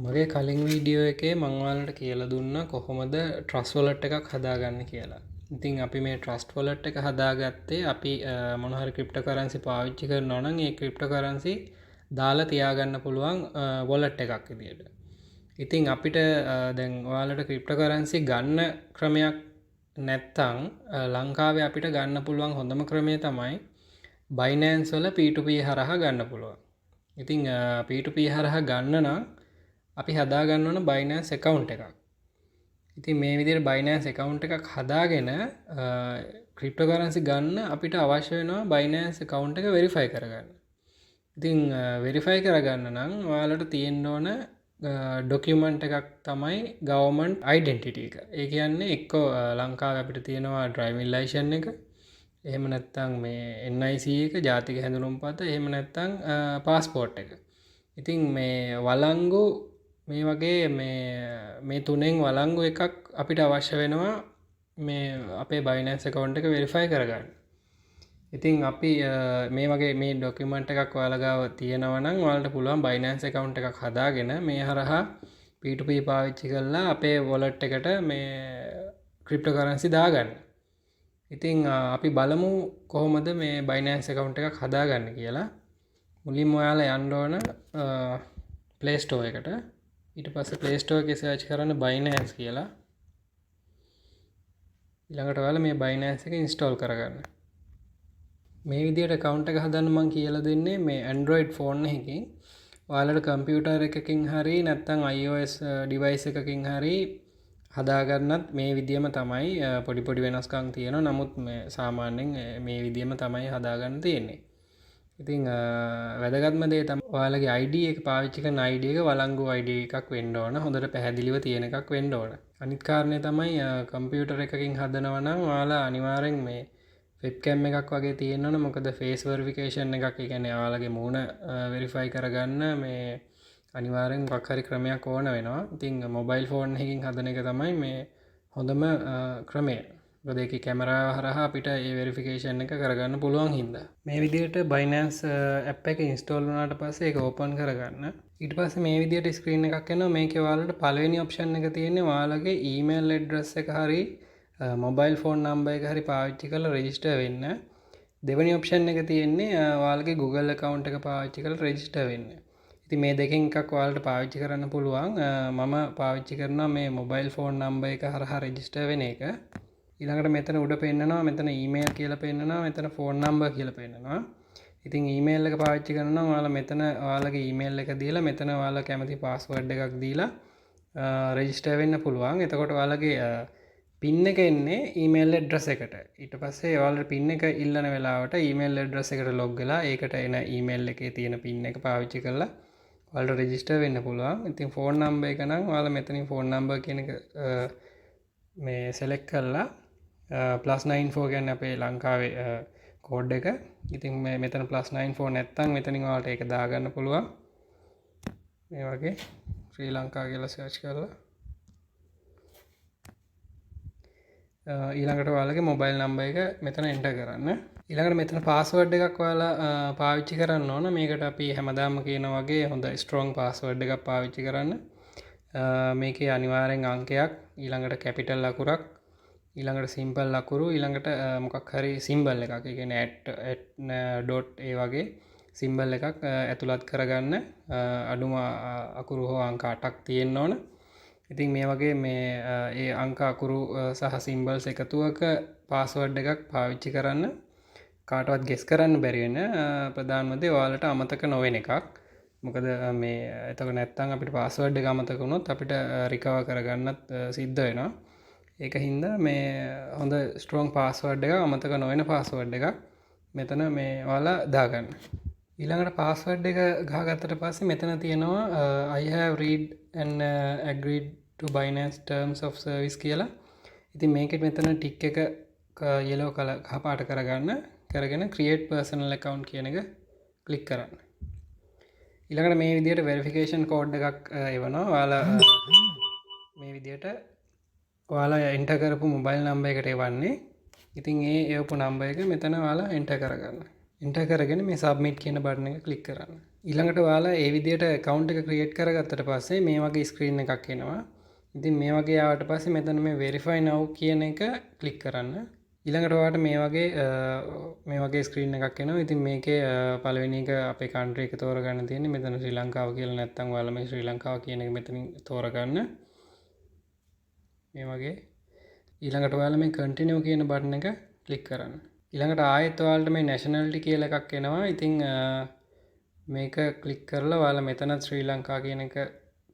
මගේ කලින් වීඩියෝ එකේ මං ඔයාලට කියලා දුන්නා කොහොමද ට්‍රස්ට් වොලට් එකක් හදාගන්න කියලා. ඉතින් අපි මේ ට්‍රස්ට් වොලට් එක හදාගත්තේ අපි මොන හරි ක්‍රිප්ටෝකරන්සි පාවිච්චි කරනවා නම් ඒ ක්‍රිප්ටෝකරන්සි දාලා තියාගන්න පුළුවන් වොලට් එකක් විදියට. ඉතින් අපිට දැන් ඔයාලට ක්‍රිප්ටෝකරන්සි ගන්න ක්‍රමයක් නැත්තම් ලංකාවේ අපිට ගන්න පුළුවන් හොඳම ක්‍රමය තමයි Binance වල P2P හරහා ගන්න පුළුවන්. ඉතින් P2P හරහා ගන්න නම් අපි හදාගන්න ඕන Binance account එකක්. ඉතින් මේ විදිහට Binance account එකක් හදාගෙන cryptocurrency ගන්න අපිට අවශ්‍ය වෙනවා Binance account එක verify කරගන්න. ඉතින් verify කරගන්න නම් ඔයාලට තියෙන්න ඕන document එකක් තමයි government identity එක. ඒ කියන්නේ එක්ක ලංකාවේ අපිට තියෙනවා driving license එක. එහෙම නැත්නම් මේ NIC එක ජාතික හැඳුනුම්පත. එහෙම නැත්නම් passport එක. ඉතින් මේ වළංගු මේ වගේ මේ තුනෙන් වළංගු එකක් අපිට අවශ්‍ය වෙනවා මේ අපේ Binance account එක verify කරගන්න. ඉතින් අපි මේ වගේ මේ document එකක් ඔයාලා ගාව තියෙනවා නම් ඔයාලට පුළුවන් Binance account එකක් හදාගෙන මේ හරහා P2P පාවිච්චි කරලා අපේ wallet එකට මේ cryptocurrency දාගන්න. ඉතින් අපි බලමු කොහොමද මේ Binance account එකක් හදාගන්න කියලා. මුලින්ම ඔයාලා යන්න ඕන Play Store එකට. ඊට පස්සේ Play Store එකේ search කරන්න Binance කියලා. ඊළඟට ඔයාලා මේ Binance එක install කරගන්න. මේ විදිහට account එක හදන්න මම කියලා දෙන්නේ මේ Android phone එකකින්. ඔයාලට computer එකකින් හරි නැත්නම් iOS device එකකින් හරි හදාගන්නත් මේ විදිහම තමයි. පොඩි වෙනස්කම් තියෙනවා. නමුත් මේ සාමාන්‍යයෙන් මේ විදිහම තමයි හදාගන්න තියෙන්නේ. ඉතින් වැදගත්ම දේ තමයි ඔයාලගේ ID එක පාවිච්චි කරන ID එක වළංගු ID එකක් වෙන්න ඕන. හොඳට පැහැදිලිව තියෙන එකක් වෙන්න ඕන. අනිත් කාරණේ තමයි කම්පියුටර් එකකින් හදනවා නම් ඔයාලා අනිවාර්යෙන් මේ webcam එකක් වගේ තියෙන්න ඕන. මොකද face verification එකක්, ඒ කියන්නේ ඔයාලගේ මූණ verify කරගන්න මේ අනිවාර්යෙන් මොකක් හරි ක්‍රමයක් ඕන වෙනවා. ඉතින් mobile phone එකකින් හදන එක තමයි මේ හොඳම ක්‍රමය. මොකද ඒකේ කැමරාව හරහා අපිට ඒ වෙරිෆිකේෂන් එක කරගන්න පුළුවන් හින්දා. මේ විදිහට Binance app එක install වුණාට පස්සේ ඒක open කරගන්න. ඊට පස්සේ මේ විදිහට screen එකක් එනවා. මේකේ ඔයාලට පළවෙනි option එක තියෙන්නේ ඔයාලගේ email address එක හරි mobile phone number එක හරි පාවිච්චි කරලා register වෙන්න. දෙවෙනි option එක තියෙන්නේ ඔයාලගේ Google account එක පාවිච්චි කරලා register වෙන්න. ඉතින් මේ දෙකෙන් එකක් ඔයාලට පාවිච්චි කරන්න පුළුවන්. මම පාවිච්චි කරනවා මේ mobile phone number එක හරහා register වෙන එක. ඊළඟට මෙතන උඩ පෙන්නනවා, මෙතන email කියලා පෙන්නනවා, මෙතන phone number කියලා පෙන්නනවා. ඉතින් email එක පාවිච්චි කරනවා නම් ඔයාලා මෙතන ඔයාලගේ email එක දීලා මෙතන ඔයාලා කැමති password එකක් දීලා register වෙන්න පුළුවන්. එතකොට ඔයාලගේ pin එක එන්නේ email address එකට. ඊට පස්සේ ඔයාලට pin එක ඉල්ලන වෙලාවට email address එකට log වෙලා ඒකට එන email එකේ තියෙන pin එක පාවිච්චි කරලා ඔයාලට register වෙන්න පුළුවන්. ඉතින් phone number එක නම් ඔයාලා මෙතනින් phone number කියන එක මේ select කරලා +94 කියන්නේ අපේ ලංකාවේ කෝඩ් එක. ඉතින් මේ මෙතන +94 නැත්තම් මෙතනින් ඔයාලට ඒක දාගන්න පුළුවන්. මේ වගේ ශ්‍රී ලංකා කියලා search කරලා ඊළඟට ඔයාලගේ mobile number එක මෙතන enter කරන්න. ඊළඟට මෙතන password එකක් ඔයාලා පාවිච්චි කරන්න ඕන. මේකට අපි හැමදාම කියන වගේ හොඳ strong password එකක් පාවිච්චි කරන්න. මේකේ අනිවාර්යෙන් අංකයක්, ඊළඟට capital ලකුරක්, ඊළඟට simple ලකුරු, ඊළඟට මොකක් හරි symbol එකක්, ඒ කියන්නේ @ ඒ වගේ symbol එකක් ඇතුළත් කරගන්න. අඩුම අකුරු හෝ අංක 8ක් තියෙන්න ඕන. ඉතින් මේ වගේ මේ ඒ අංක අකුරු සහ symbols එකතුවක password එකක් පාවිච්චි කරන්න. කාටවත් guess කරන්න බැරි වෙන ප්‍රධානම දේ ඔයාලට අමතක නොවෙන එකක්. මොකද මේ එතකොට නැත්තම් අපිට password එක අමතක වුණොත් අපිට recover කරගන්නත් සිද්ධ වෙනවා. ඒක හින්දා මේ හොඳ strong password එක, අමතක නොවන password එකක් මෙතන මේ ඔයාලා දාගන්න. ඊළඟට password එක ගහගත්තට පස්සේ මෙතන තියෙනවා I have read and agreed to Binance terms of service කියලා. ඉතින් මේකෙත් මෙතන tick එක yellow color කහ පාට කරගෙන create personal account කියන එක click කරන්න. ඊළඟට මේ විදිහට verification code එකක් එවනවා. ඔයාලා මේ විදිහට ඔයාලා enter කරපු mobile number එකට එවන්නේ. ඉතින් ඒ එවපු number එක මෙතන ඔයාලා enter කරගන්න. enter කරගෙන මේ submit කියන බටන් එක click කරන්න. ඊළඟට ඔයාලා ඒ විදිහට account එක create කරගත්තට පස්සේ මේ වගේ screen එකක් එනවා. ඉතින් මේ වගේ ආවට පස්සේ මෙතන මේ verify now කියන එක click කරන්න. ඊළඟට ඔයාලට මේ වගේ ස්ක්‍රීන් එකක් එනවා. ඉතින් මේකේ පළවෙනි එක අපේ country එක තෝරගන්න තියෙන්නේ. මෙතන ශ්‍රී ලංකාව කියලා නැත්නම් ඔයාලා මේ ශ්‍රී ලංකාව කියන එක මෙතනින් තෝරගන්න. මේ වගේ. ඊළඟට ඔයාලා මේ continue කියන බටන් එක click කරන්න. ඊළඟට ආයෙත් ඔයාලට මේ nationality කියලා එකක් එනවා. ඉතින් මේක click කරලා ඔයාලා මෙතනත් ශ්‍රී ලංකා කියන එක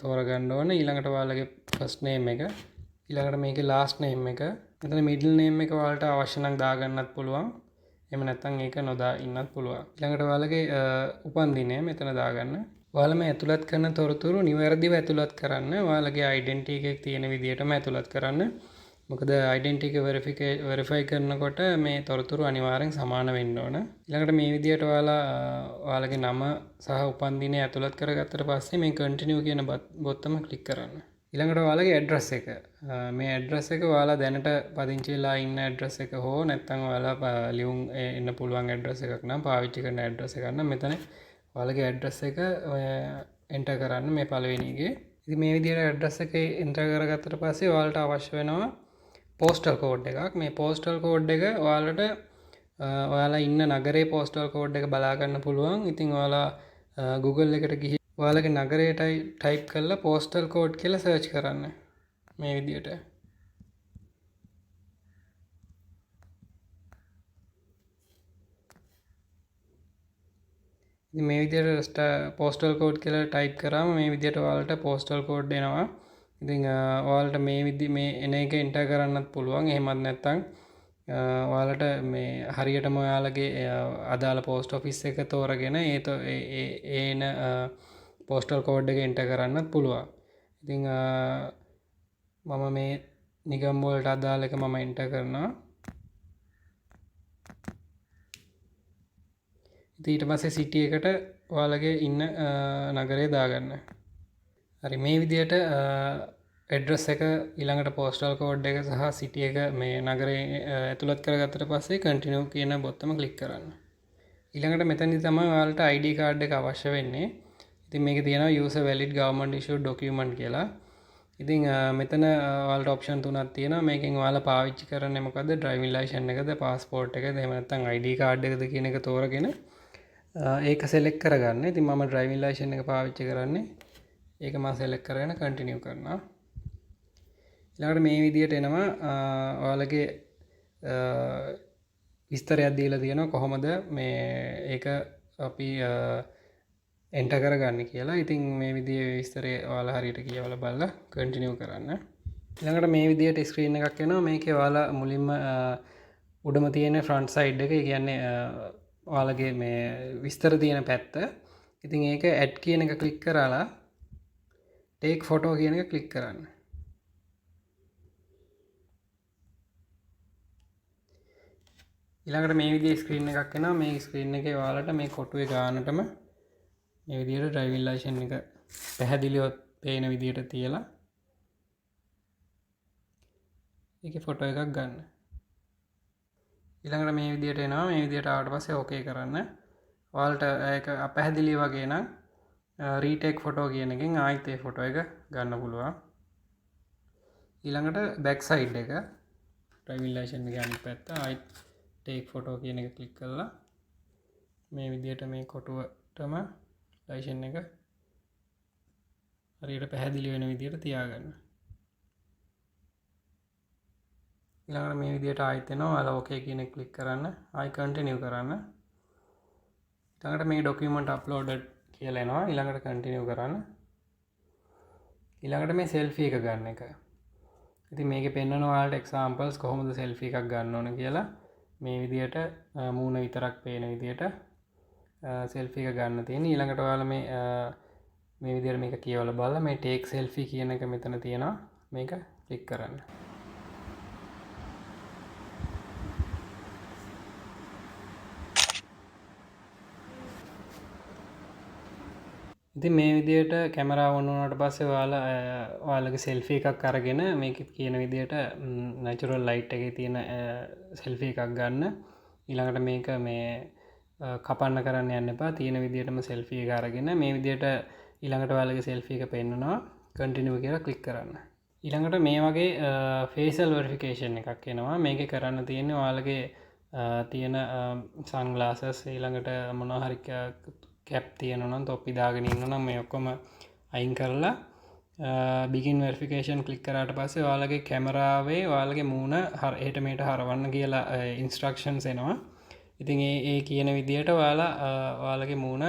තෝරගන්න ඕනේ. ඊළඟට ඔයාලගේ first name එක, ඊළඟට මේකේ last name එක, මෙතන middle name එක ඔයාලට අවශ්‍ය නම් දාගන්නත් පුළුවන්. එහෙම නැත්නම් ඒක නොදා ඉන්නත් පුළුවන්. ඊළඟට ඔයාලගේ උපන්දිනය මෙතන දාගන්න. ඔයාලා මේ ඇතුළත් කරන තොරතුරු නිවැරදිව ඇතුළත් කරන්න. ඔයාලගේ identity එකේ තියෙන විදිහටම ඇතුළත් කරන්න. මොකද identity එක verify කරනකොට මේ තොරතුරු අනිවාර්යෙන් සමාන වෙන්න ඕන. ඊළඟට මේ විදිහට ඔයාලගේ නම සහ උපන්දිනය ඇතුළත් කරගත්තට පස්සේ මේ continue කියන බොත්තම click කරන්න. ඊළඟට ඔයාලගේ address එක. මේ address එක ඔයාලා දැනට පදිංචි වෙලා ඉන්න address එක හෝ නැත්නම් ඔයාලා ලියුම් එන්න පුළුවන් address එකක් නම් පාවිච්චි කරන address එකක් නම් මෙතන ඔයාලගේ address එක enter කරන්න මේ පළවෙනි එකේ. ඉතින් මේ විදිහට address එක enter කරගත්තට පස්සේ ඔයාලට අවශ්‍ය වෙනවා postal code එකක්. මේ postal code එක ඔයාලට ඔයාලා ඉන්න නගරේ postal code එක බලා ගන්න පුළුවන්. ඉතින් ඔයාලා Google එකට ගිහින් ඔයාලගේ නගරේ type කරලා postal code කියලා search කරන්න. මේ විදිහට. ඉතින් මේ විදිහට postal code කියලා type කරාම මේ විදිහට ඔයාලට postal code එනවා. ඉතින් ඔයාලට මේ එන එක enter කරන්නත් පුළුවන්. එහෙමත් නැත්නම් ඔයාලට මේ හරියටම ඔයාලගේ අදාළ post office එක තෝරගෙන එන postal code එක enter කරන්නත් පුළුවන්. ඉතින් මම මේ නිගම් වලට අදාළ එක මම enter කරනවා. ඉතින් ඊට පස්සේ city එකට ඔයාලගේ ඉන්න නගරය දාගන්න. හරි මේ විදිහට address එක ඊළඟට postal code එක සහ city එක මේ නගරේ ඇතුළත් කරගත්තට පස්සේ continue කියන බොත්තම click කරන්න. ඊළඟට මෙතනදි තමයි ඔයාලට ID card එක අවශ්‍ය වෙන්නේ. ඉතින් මේකේ තියෙනවා use a valid government issued document කියලා. ඉතින් මෙතන ඔයාලට option තුනක් තියෙනවා. මේකෙන් ඔයාලා පාවිච්චි කරන්නේ මොකද්ද? driving license එකද, passport එකද, එහෙම නැත්නම් ID card එකද කියන එක තෝරගෙන ඒක select කරගන්න. ඉතින් මම driving license එක පාවිච්චි කරන්නේ. ඒක මම select කරගෙන continue කරනවා. ඊළඟට මේ විදිහට එනවා ඔයාලගේ විස්තරයක් දීලා තියෙනවා කොහොමද මේ ඒක අපි enter කරගන්නේ කියලා. ඉතින් මේ විදිහේ විස්තරය ඔයාලා හරියට කියවලා බලලා continue කරන්න. ඊළඟට මේ විදිහට screen එකක් එනවා. මේකේ ඔයාලා මුලින්ම උඩම තියෙන front side එක, ඒ කියන්නේ ඔයාලගේ මේ විස්තර තියෙන පැත්ත. ඉතින් ඒක add කියන එක click කරලා take photo කියන එක click කරන්න. ඊළඟට මේ විදිහේ screen එකක් එනවා. මේ screen එකේ ඔයාලට මේ කොටුවේ ගානටම මේ විදිහට driving license එක පැහැදිලිව පේන විදිහට තියලා ඒකේ ෆොටෝ එකක් ගන්න. ඊළඟට මේ විදිහට එනවා. මේ විදිහට ආවට පස්සේ okay කරන්න. ඔයාලට ඒක අපැහැදිලි වගේ නම් retake photo කියන එකෙන් ආයෙත් ඒ ෆොටෝ එක ගන්න පුළුවන්. ඊළඟට back side එක driving license එකේ අනිත් පැත්ත ආයෙත් take photo කියන එක click කරලා මේ විදිහට මේ කොටුවටම license එක හරියට පැහැදිලි වෙන විදිහට තියාගන්න. ඊළඟට මේ විදිහට ආයෙත් එනවා. ඔයාලා okay කියන එක click කරන්න. ආයෙ continue කරන්න. ඊළඟට මේ document uploaded කියලා එනවා. ඊළඟට continue කරන්න. ඊළඟට මේ selfie එක ගන්න එක. ඉතින් මේකේ පෙන්වනවා ඔයාලට examples කොහොමද selfie එකක් ගන්න ඕන කියලා. මේ විදිහට මූණ විතරක් පේන විදිහට selfie එක ගන්න තියෙන. ඊළඟට ඔයාලා මේ විදිහට මේක කියවලා බලලා මේ take selfie කියන එක මෙතන තියෙනවා. මේක click කරන්න. ඉතින් මේ විදිහට කැමරාව ඔන් වුණාට පස්සේ ඔයාලගේ selfie එකක් අරගෙන මේකේ කියන විදිහට natural light එකේ තියෙන selfie එකක් ගන්න. ඊළඟට මේක මේ කපන්න කරන්න යන්න එපා. තියෙන විදිහටම සෙල්ෆී එක අරගෙන මේ විදිහට ඊළඟට ඔයාලගේ සෙල්ෆී එක පෙන්නනවා. කන්ටිනියු කියලා ක්ලික් කරන්න. ඊළඟට මේ වගේ ෆේෂල් වෙරිෆිකේෂන් එකක් එනවා. මේකේ කරන්න තියෙන්නේ ඔයාලගේ තියෙන සන්ග්ලාසස් ඊළඟට මොනවා හරි කැප් තියෙනවා නම් තොප්පි දාගෙන ඉන්නවා නම් මේ ඔක්කොම අයින් කරලා බිගින් වෙරිෆිකේෂන් ක්ලික් කරාට පස්සේ ඔයාලගේ කැමරාවේ ඔයාලගේ මූණ එහෙට මෙහෙට හරවන්න කියලා ඉන්ස්ට්‍රක්ෂන්ස් එනවා. ඉතින් ඒ කියන විදිහට ඔයාලගේ මූණ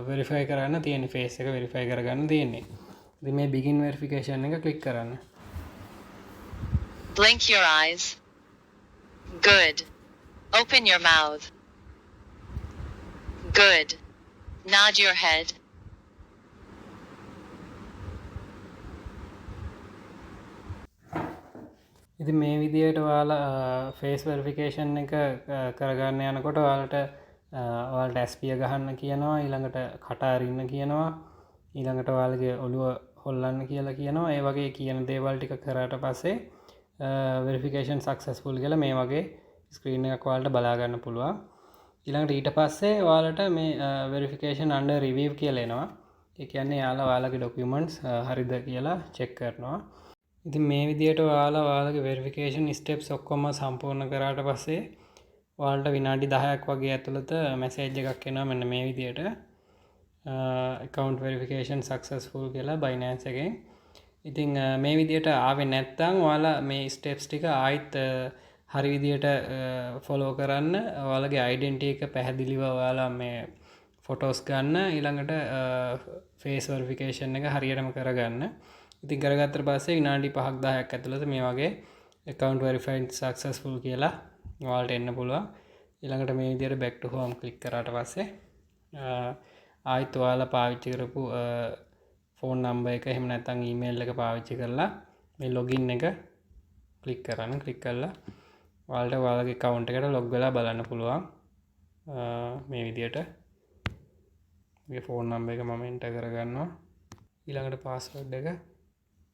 වෙරිෆයි කරන්න තියෙන ෆේස් එක වෙරිෆයි කරගන්න තියෙන්නේ. ඉතින් මේ begin verification එක ක්ලික් කරන්න. Blink your eyes. Good. Open your mouth. Good. Nod your head. ඉතින් මේ විදිහට ඔයාලා ෆේස් වෙරිෆිකේෂන් එක කරගන්න යනකොට ඔයාලට ස්පිය ගහන්න කියනවා, ඊළඟට කට අරින්න කියනවා, ඊළඟට ඔයාලගේ ඔළුව හොල්ලන්න කියලා කියනවා. ඒ වගේ කියන දේවල් ටික කරාට පස්සේ වෙරිෆිකේෂන් සක්සස්ෆුල් කියලා මේ වගේ ස්ක්‍රීන් එකක් ඔයාලට බලා ගන්න පුළුවන්. ඊළඟට ඊට පස්සේ ඔයාලට මේ වෙරිෆිකේෂන් අන්ඩර් රිවිව් කියලා එනවා. ඒ කියන්නේ ඔයාලගේ ඩොකියුමන්ට්ස් හරිද කියලා චෙක් කරනවා. ඉතින් මේ විදිහට ඔයාලගේ වෙරිෆිකේෂන් ස්ටෙප්ස් ඔක්කොම සම්පූර්ණ කරාට පස්සේ ඔයාලට විනාඩි 10ක් වගේ ඇතුළත මැසේජ් එකක් එනවා මෙන්න මේ විදිහට account verification successful කියලා Binance එකෙන්. ඉතින් මේ විදිහට ආවේ නැත්නම් ඔයාලා මේ ස්ටෙප්ස් ටික ආයිත් හරි විදිහට ෆලෝ කරන්න. ඔයාලගේ ඩෙන්ටිටි එක පැහැදිලිව ඔයාලා මේ ෆොටෝස් ගන්න, ඊළඟට ෆේස් වෙරිෆිකේෂන් එක හරියටම කරගන්න. ඉතින් කරගත්තට පස්සේ විනාඩි 5ක් 10ක් ඇතුළත මේ වගේ account verified successful කියලා ඔයාලට එන්න පුළුවන්. ඊළඟට මේ විදිහට back to home click කරාට පස්සේ ආයිත් ඔයාලා පාවිච්චි කරපු ෆෝන් නම්බර් එක එහෙම නැත්නම් ඊමේල් එක පාවිච්චි කරලා මේ login එක ක්ලික් කරන්න. ක්ලික් කරලා ඔයාලගේ account එකට log වෙලා බලන්න පුළුවන්. මේ විදිහට මේ ෆෝන් නම්බර් එක මම enter කරගන්නවා. ඊළඟට password එක,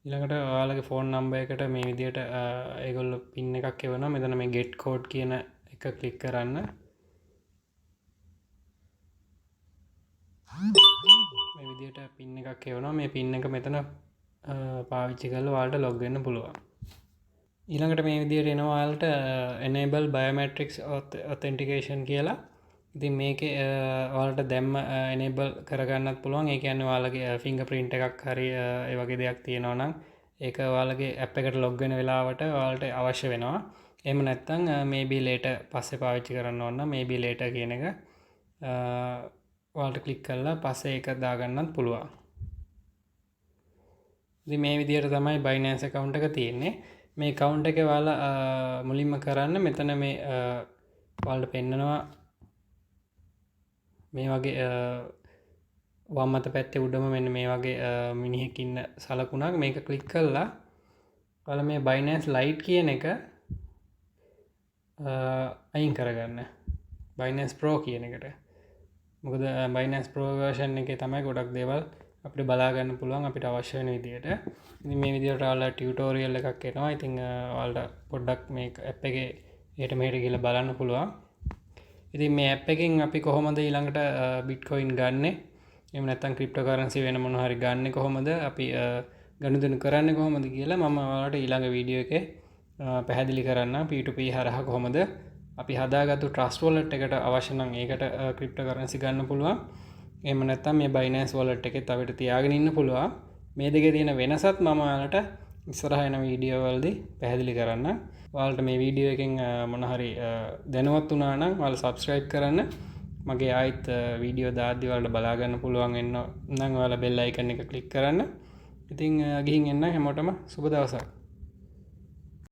ඊළඟට ඔයාලගේ ෆෝන් නම්බර් එකට මේ විදිහට ඒගොල්ලෝ පින් එකක් එවනවා. මෙතන මේ get code කියන එක ක්ලික් කරන්න. මේ විදිහට පින් එකක් එවනවා. මේ පින් එක මෙතන පාවිච්චි කරලා ඔයාලට log වෙන්න පුළුවන්. ඊළඟට මේ විදිහට එනවා ඔයාලට enable biometrics authentication කියලා. ඉතින් මේකේ ඔයාලට දැම්ම enable කරගන්නත් පුළුවන්. ඒ කියන්නේ ඔයාලගේ fingerprint එකක් හරි ඒ වගේ දෙයක් තියෙනවා නම් ඒක ඔයාලගේ app එකට log වෙන වෙලාවට ඔයාලට අවශ්‍ය වෙනවා. එහෙම නැත්නම් maybe later පස්සේ පාවිච්චි කරන්න ඕන නම් maybe later කියන එක ඔයාලට ක්ලික් කරලා පස්සේ ඒක දාගන්නත් පුළුවන්. ඉතින් මේ විදිහට තමයි Binance account එක තියෙන්නේ. මේ account එකේ ඔයාලා මුලින්ම කරන්න මෙතන මේ ඔයාලට පෙන්නනවා මේ වගේ වම් අත පැත්තේ උඩම මෙන්න මේ වගේ මිනිහෙක් ඉන්න සලකුණක්. මේක ක්ලික් කරලා ඔයාලා මේ Binance Lite කියන එක අයින් කරගන්න. Binance Pro කියන එකට. මොකද Binance Pro version එකේ තමයි ගොඩක් දේවල් අපිට බලා ගන්න පුළුවන් අපිට අවශ්‍ය වෙන විදිහට. ඉතින් මේ විදිහට ඔයාලා ටියුටෝරියල් එකක් එනවා. ඉතින් ඔයාලට පොඩ්ඩක් මේ app එකේ එහෙට මෙහෙට ගිහලා බලන්න පුළුවන්. ඉතින් මේ app එකෙන් අපි කොහොමද ඊළඟට Bitcoin ගන්නෙ? එහෙම නැත්නම් cryptocurrency වෙන මොනවා හරි ගන්නෙ කොහොමද? අපි ගනුදෙනු කරන්නේ කොහොමද කියලා මම ඔයාලට ඊළඟ වීඩියෝ එකේ පැහැදිලි කරන්න. P2P හරහා කොහොමද අපි හදාගත්තු trust wallet එකට අවශ්‍ය නම් ඒකට cryptocurrency ගන්න පුළුවන්. එහෙම නැත්නම් මේ Binance wallet එකෙත් අපිට තියාගෙන ඉන්න පුළුවන්. මේ දෙකේ තියෙන වෙනසත් මම ඔයාලට ඉස්සරහ එන වීඩියෝ වලදී පැහැදිලි කරන්න. ඔයාලට මේ වීඩියෝ එකෙන් මොන හරි දැනුවත් වුණා නම් ඔයාලා subscribe කරන්න. මගේ ආයිත් වීඩියෝ දාද්දි ඔයාලට බලා ගන්න පුළුවන් වෙන්න නම් ඔයාලා bell icon එක click කරන්න. ඉතින් ගිහින් එන්න හැමෝටම සුබ දවසක්.